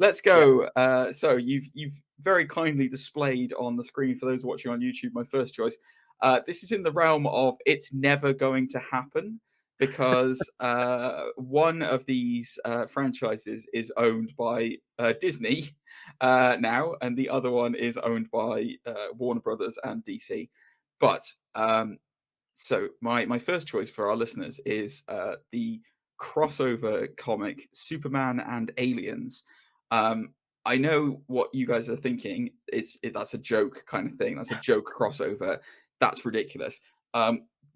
let's go. So you've very kindly displayed on the screen for those watching on YouTube my first choice. This is in the realm of it's never going to happen because one of these franchises is owned by Disney now, and the other one is owned by Warner Brothers and DC. But so my first choice for our listeners is the crossover comic Superman and Aliens. I know what you guys are thinking. That's a joke kind of thing. That's a joke crossover. That's ridiculous.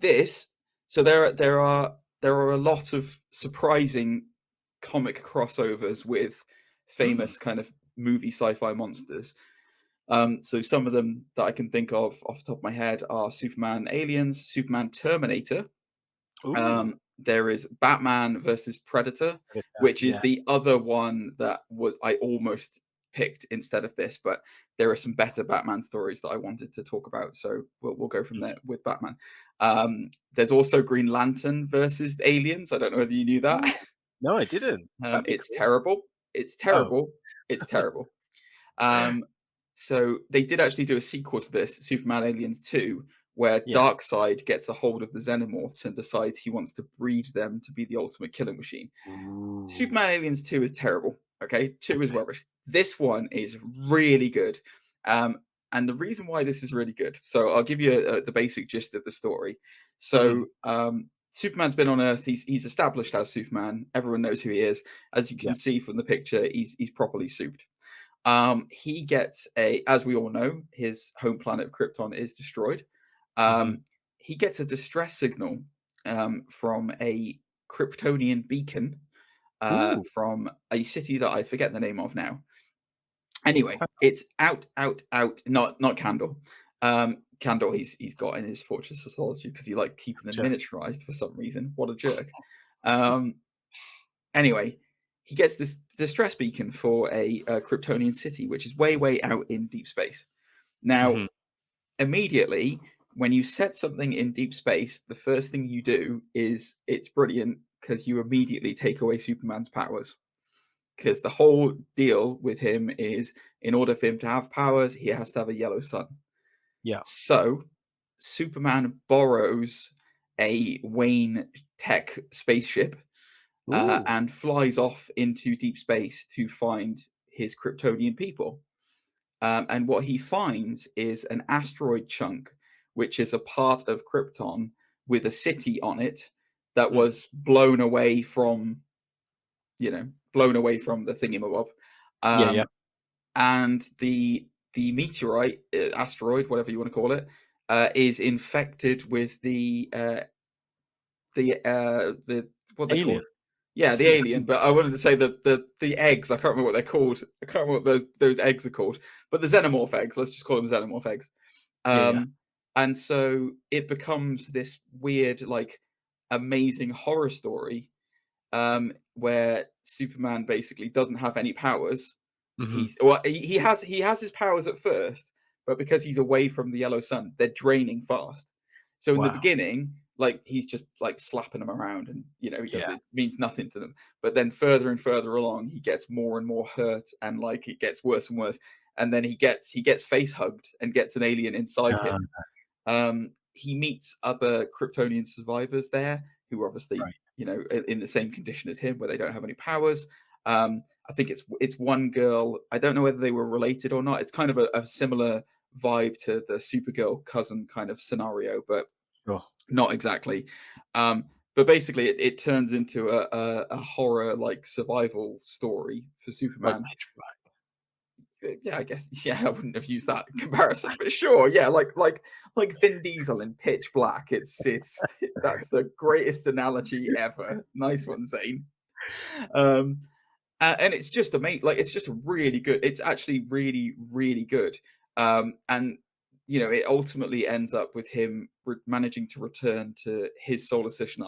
This so there are a lot of surprising comic crossovers with famous kind of movie sci-fi monsters. So some of them that I can think of off the top of my head are Superman Aliens, Superman Terminator. There is Batman versus Predator, which is the other one that I almost picked instead of this, but there are some better Batman stories that I wanted to talk about, so we'll go from there with Batman. There's also Green Lantern versus Aliens. I don't know whether you knew that. No, I didn't. It's terrible. It's terrible. It's terrible. So they did actually do a sequel to this, Superman Aliens 2, where Darkseid gets a hold of the Xenomorphs and decides he wants to breed them to be the ultimate killing machine. Superman Aliens 2 is terrible. Okay, 2 is rubbish. This one is really good. And the reason why this is really good, so I'll give you the basic gist of the story. So Superman's been on Earth. He's established as Superman. Everyone knows who he is. As you can see from the picture, he's properly souped. He gets as we all know, his home planet of Krypton is destroyed. He gets a distress signal from a Kryptonian beacon from a city that I forget the name of now. Anyway, it's out. Not Kandor. Kandor he's got in his Fortress of Solitude because he liked keeping them miniaturized for some reason. What a jerk. Anyway, he gets this distress beacon for a Kryptonian city, which is way out in deep space. Now, immediately, when you set something in deep space, the first thing you do is it's brilliant because you immediately take away Superman's powers. Because the whole deal with him is in order for him to have powers, he has to have a yellow sun. Yeah. So Superman borrows a Wayne Tech spaceship and flies off into deep space to find his Kryptonian people. And what he finds is an asteroid chunk, which is a part of Krypton with a city on it that was blown away from the thingamabob. And the meteorite, asteroid, whatever you want to call it, is infected with the what they call it. Yeah, the alien, but I wanted to say the eggs. I can't remember what they're called. I can't remember what those eggs are called. But the xenomorph eggs. Let's just call them xenomorph eggs. And so it becomes this weird, like, amazing horror story where Superman basically doesn't have any powers. He has his powers at first, but because he's away from the yellow sun, they're draining fast. So in the beginning, like, he's just like slapping them around, and it means nothing to them. But then further and further along, he gets more and more hurt, and like it gets worse and worse. And then he gets face hugged and gets an alien inside him. He meets other Kryptonian survivors there who are obviously in the same condition as him, where they don't have any powers. I think it's one girl. I don't know whether they were related or not. It's kind of a similar vibe to the Supergirl cousin kind of scenario, but not exactly. But basically, it turns into a horror, like, survival story for Superman. Yeah, I guess. Yeah, I wouldn't have used that comparison, but sure. Yeah, like Vin Diesel in Pitch Black. It's that's the greatest analogy ever. Nice one, Zane. And it's just amazing. Like, it's just really good. It's actually really, really good. And it ultimately ends up with him managing to return to his solar system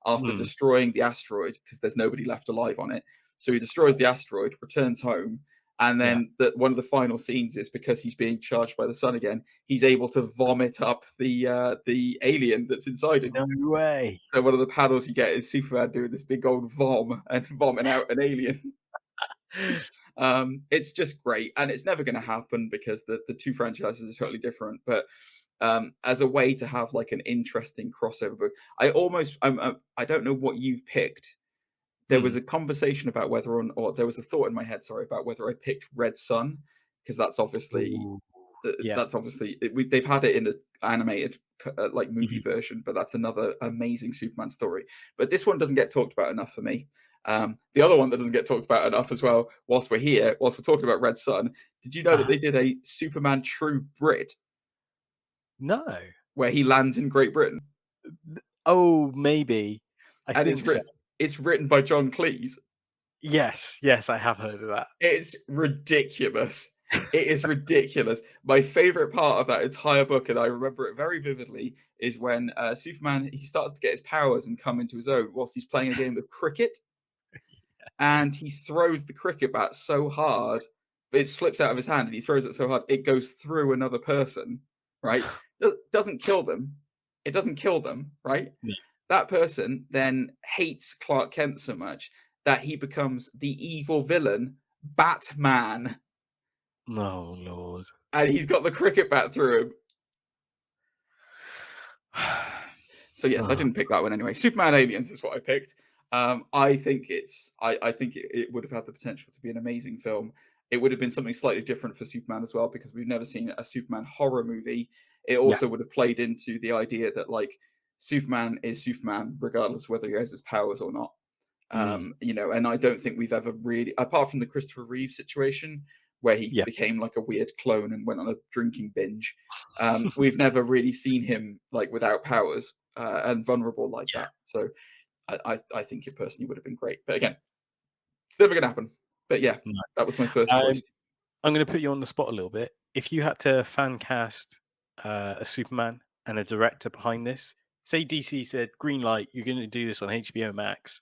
after destroying the asteroid, because there's nobody left alive on it. So he destroys the asteroid, returns home, and then one of the final scenes is, because he's being charged by the sun again, he's able to vomit up the alien that's inside him. No way. So one of the panels you get is Superman doing this big old vom and vomiting out an alien. It's just great, and it's never going to happen because the two franchises are totally different. But as a way to have like an interesting crossover book, I don't know what you've picked. There was a conversation about whether or there was a thought in my head, sorry, about whether I picked Red Sun because Ooh, yeah. that's obviously they've had it in the animated like movie Mhm. version, but that's another amazing Superman story. But this one doesn't get talked about enough for me. The other one that doesn't get talked about enough as well, whilst we're talking about Red Sun, did you know that they did a Superman True Brit No. where he lands in Great Britain, Oh, maybe. I and think so. it's written by John Cleese. Yes, I have heard of that. It's ridiculous. It is ridiculous. My favorite part of that entire book, and I remember it very vividly, is when Superman he starts to get his powers and come into his own whilst he's playing a game of cricket, and he throws the cricket bat so hard, but it slips out of his hand, and he throws it so hard it goes through another person. Right? Doesn't kill them. It doesn't kill them. Right? No. That person then hates Clark Kent so much that he becomes the evil villain, Batman. No, Lord. And he's got the cricket bat through him. So yes, I didn't pick that one anyway. Superman Aliens is what I picked. I think it would have had the potential to be an amazing film. It would have been something slightly different for Superman as well because we've never seen a Superman horror movie. It also would have played into the idea that like Superman is Superman regardless of whether he has his powers or not. And I don't think we've ever really, apart from the Christopher Reeve situation where he became like a weird clone and went on a drinking binge, we've never really seen him like without powers and vulnerable like that. So I think it personally would have been great. But again, it's never going to happen. But yeah, that was my first choice. I'm going to put you on the spot a little bit. If you had to fan cast a Superman and a director behind this, say DC said, green light, you're going to do this on HBO Max,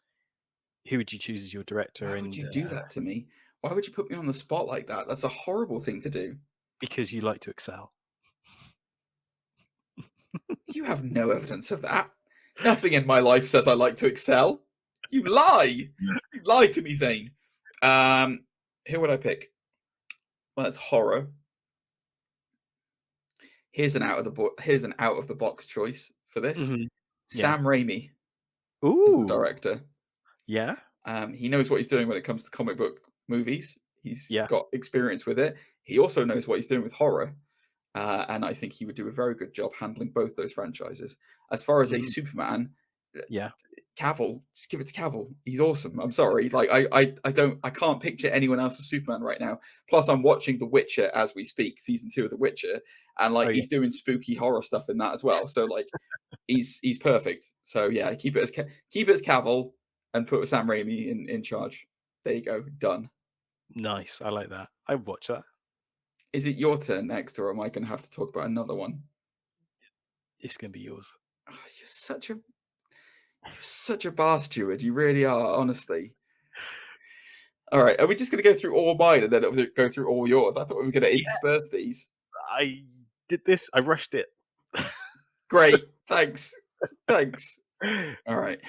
who would you choose as your director? Why would you do that to me? Why would you put me on the spot like that? That's a horrible thing to do. Because you like to excel. You have no evidence of that. Nothing in my life says I like to excel. You lie. You lie to me, Zane. Who would I pick? Well, it's horror. Here's an out of the box choice for this. Sam Raimi. Ooh, is the director. Yeah. He knows what he's doing when it comes to comic book movies. He's Yeah. got experience with it. He also knows what he's doing with horror. And I think he would do a very good job handling both those franchises. As far as a Superman, Cavill, just give it to Cavill. He's awesome. I'm sorry, like I can't picture anyone else as Superman right now. Plus, I'm watching The Witcher as we speak, season 2 of The Witcher, and like he's doing spooky horror stuff in that as well. So like he's perfect. So yeah, keep it as Cavill and put Sam Raimi in charge. There you go, done. Nice, I like that. I would watch that. Is it your turn next, or am I going to have to talk about another one? It's going to be yours. Oh, you're such a bar steward. You really are, honestly. All right, are we just going to go through all mine and then go through all yours? I thought we were going to intersperse these. I did this. I rushed it. Great, thanks. All right.